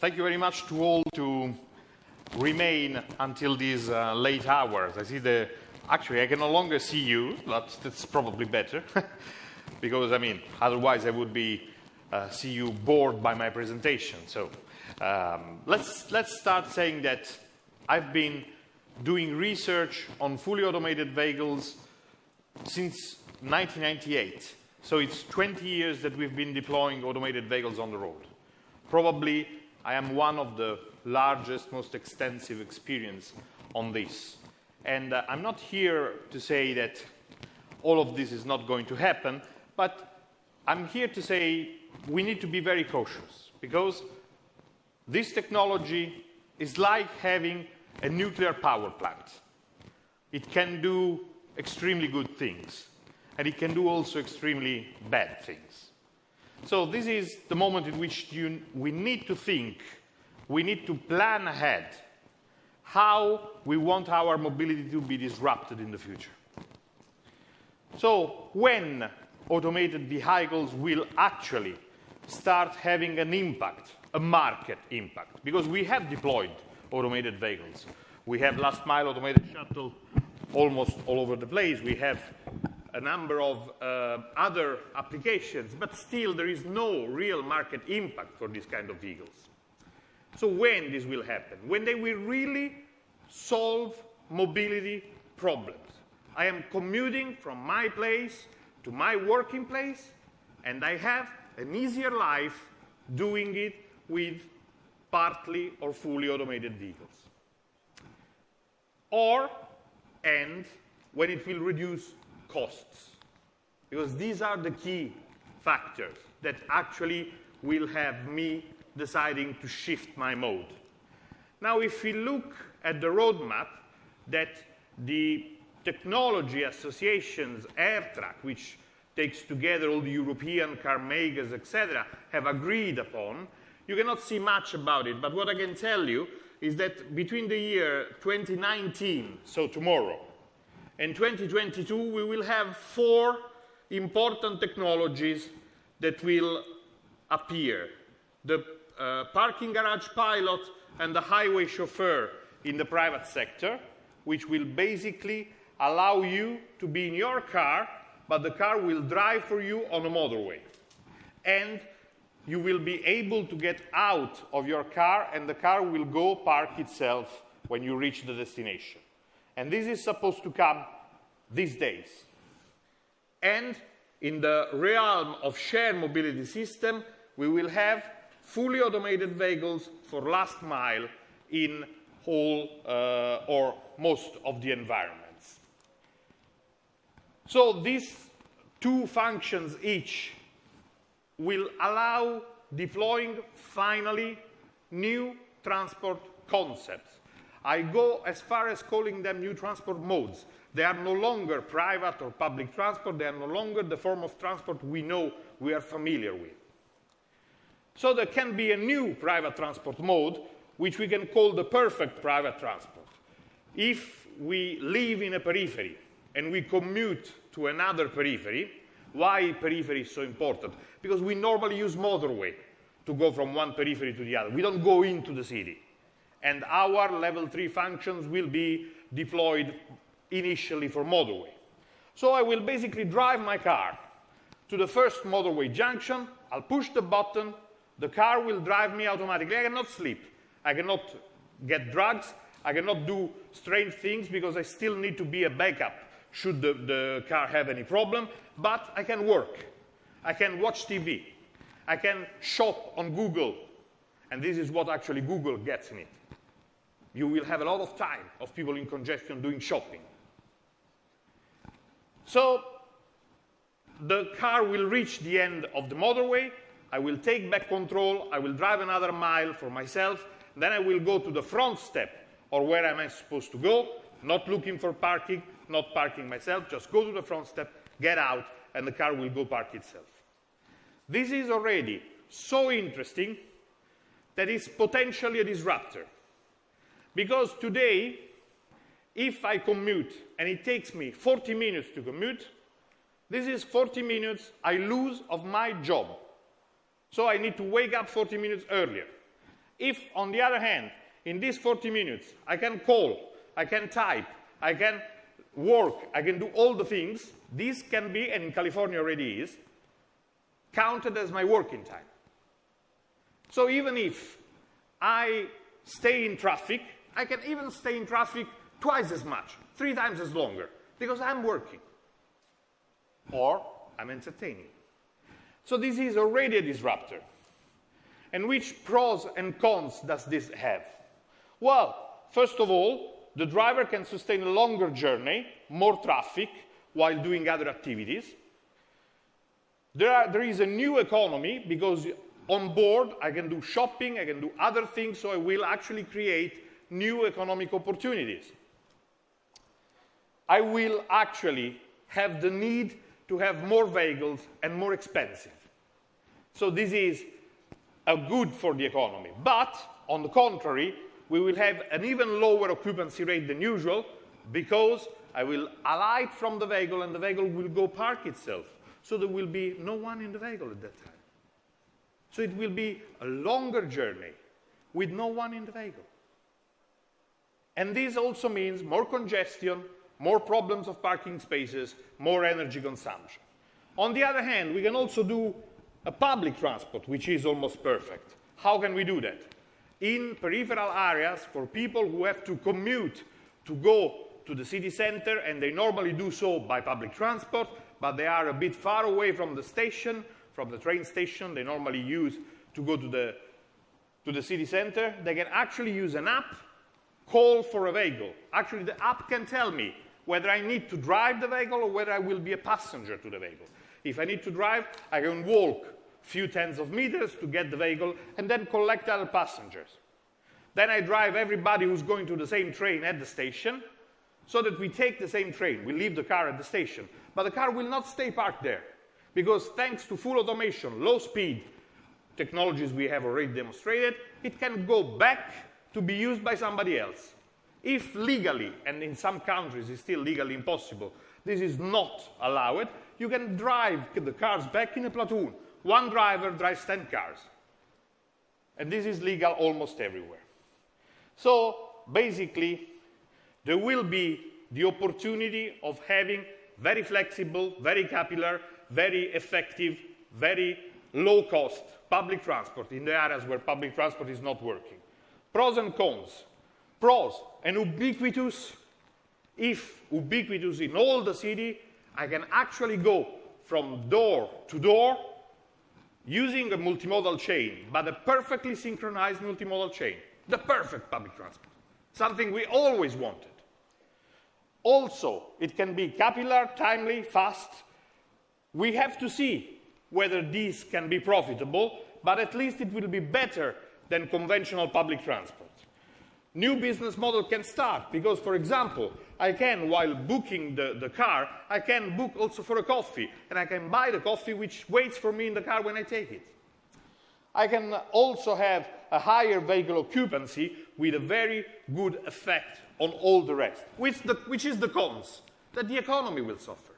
Thank you very much to all to remain until these late hours. I see actually I can no longer see you, but that's probably better. Because, I mean, otherwise I would see you bored by my presentation. So let's start saying that I've been doing research on fully automated vehicles since 1998. So it's 20 years that we've been deploying automated vehicles on the road. Probably I am one of the largest, most extensive experience on this. And I'm not here to say that all of this is not going to happen, but I'm here to say we need to be very cautious, because this technology is like having a nuclear power plant. It can do extremely good things, and it can do also extremely bad things. So this is the moment in which we need to think, we need to plan ahead how we want our mobility to be disrupted in the future. So when automated vehicles will actually start having an impact, a market impact, because we have deployed automated vehicles. We have last mile automated shuttle almost all over the place. We have a number of other applications, but still there is no real market impact for these kind of vehicles. So when this will happen? When they will really solve mobility problems. I am commuting from my place to my working place, and I have an easier life doing it with partly or fully automated vehicles. And when it will reduce costs, because these are the key factors that actually will have me deciding to shift my mode. Now, if we look at the roadmap that the technology associations, AirTrack, which takes together all the European car makers, etc., have agreed upon, you cannot see much about it. But what I can tell you is that between the year 2019, so tomorrow, and 2022, we will have 4 important technologies that will appear. The parking garage pilot and the highway chauffeur in the private sector, which will basically allow you to be in your car, but the car will drive for you on a motorway. And you will be able to get out of your car, and the car will go park itself when you reach the destination. And this is supposed to come these days. And in the realm of shared mobility system, we will have fully automated vehicles for last mile in all or most of the environments. So these 2 functions each will allow deploying finally new transport concepts. I go as far as calling them new transport modes. They are no longer private or public transport. They are no longer the form of transport we know, we are familiar with. So there can be a new private transport mode, which we can call the perfect private transport. If we live in a periphery and we commute to another periphery, why periphery is so important? Because we normally use motorway to go from one periphery to the other. We don't go into the city. And our level 3 functions will be deployed initially for motorway. So I will basically drive my car to the first motorway junction. I'll push the button. The car will drive me automatically. I cannot sleep. I cannot get drugs. I cannot do strange things because I still need to be a backup should the car have any problem. But I can work. I can watch TV. I can shop on Google. And this is what actually Google gets in it. You will have a lot of time of people in congestion doing shopping. So the car will reach the end of the motorway. I will take back control. I will drive another mile for myself. Then I will go to the front step, or where am I supposed to go, not looking for parking, not parking myself, just go to the front step, get out, and the car will go park itself. This is already so interesting that it's potentially a disruptor. Because today, if I commute and it takes me 40 minutes to commute, this is 40 minutes I lose of my job. So I need to wake up 40 minutes earlier. If, on the other hand, in these 40 minutes, I can call, I can type, I can work, I can do all the things, this can be, and in California already is, counted as my working time. So even if I stay in traffic, I can even stay in traffic twice as much, 3 times as longer, because I'm working. Or I'm entertaining. So this is already a disruptor. And which pros and cons does this have? Well, first of all, the driver can sustain a longer journey, more traffic, while doing other activities. There is a new economy, because on board I can do shopping, I can do other things, so I will actually create new economic opportunities. I will actually have the need to have more vehicles and more expensive. So this is a good for the economy. But, on the contrary, we will have an even lower occupancy rate than usual, because I will alight from the vehicle and the vehicle will go park itself. So there will be no one in the vehicle at that time. So it will be a longer journey with no one in the vehicle. And this also means more congestion, more problems of parking spaces, more energy consumption. On the other hand, we can also do a public transport, which is almost perfect. How can we do that? In peripheral areas, for people who have to commute to go to the city center, and they normally do so by public transport, but they are a bit far away from the station, from the train station they normally use to go to the city center, they can actually use an app, call for a vehicle. Actually, the app can tell me whether I need to drive the vehicle or whether I will be a passenger to the vehicle. If I need to drive, I can walk a few tens of meters to get the vehicle and then collect other passengers. Then I drive everybody who's going to the same train at the station, so that we take the same train. We leave the car at the station. But the car will not stay parked there, because thanks to full automation, low speed technologies we have already demonstrated, it can go back to be used by somebody else. If legally, and in some countries it's still legally impossible, this is not allowed, you can drive the cars back in a platoon. One driver drives 10 cars. And this is legal almost everywhere. So basically, there will be the opportunity of having very flexible, very capillary, very effective, very low-cost public transport in the areas where public transport is not working. Pros and cons. Pros, and ubiquitous. If ubiquitous in all the city, I can actually go from door to door using a multimodal chain, but a perfectly synchronized multimodal chain. The perfect public transport. Something we always wanted. Also, it can be capillary, timely, fast. We have to see whether these can be profitable, but at least it will be better than conventional public transport. New business model can start because, for example, I can, while booking the car, I can book also for a coffee, and I can buy the coffee which waits for me in the car when I take it. I can also have a higher vehicle occupancy with a very good effect on all the rest, which is the cons, that the economy will suffer.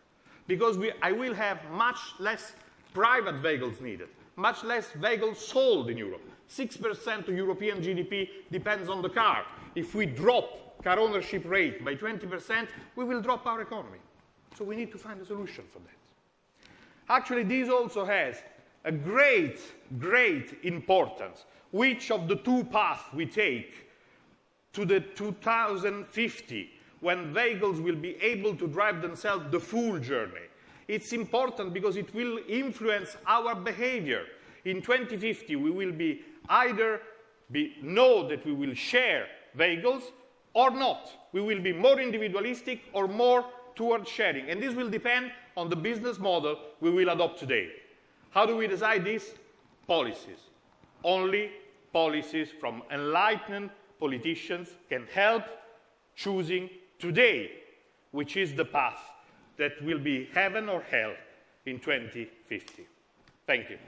Because I will have much less private vehicles needed, much less vehicles sold in Europe. 6% of European GDP depends on the car. If we drop car ownership rate by 20%, we will drop our economy. So we need to find a solution for that. Actually, this also has a great, great importance. Which of the two paths we take to the 2050, when vehicles will be able to drive themselves the full journey. It's important because it will influence our behavior. In 2050, we will be either know that we will share vehicles or not. We will be more individualistic or more towards sharing. And this will depend on the business model we will adopt today. How do we decide this? Policies. Only policies from enlightened politicians can help choosing today, which is the path that will be heaven or hell in 2050. Thank you.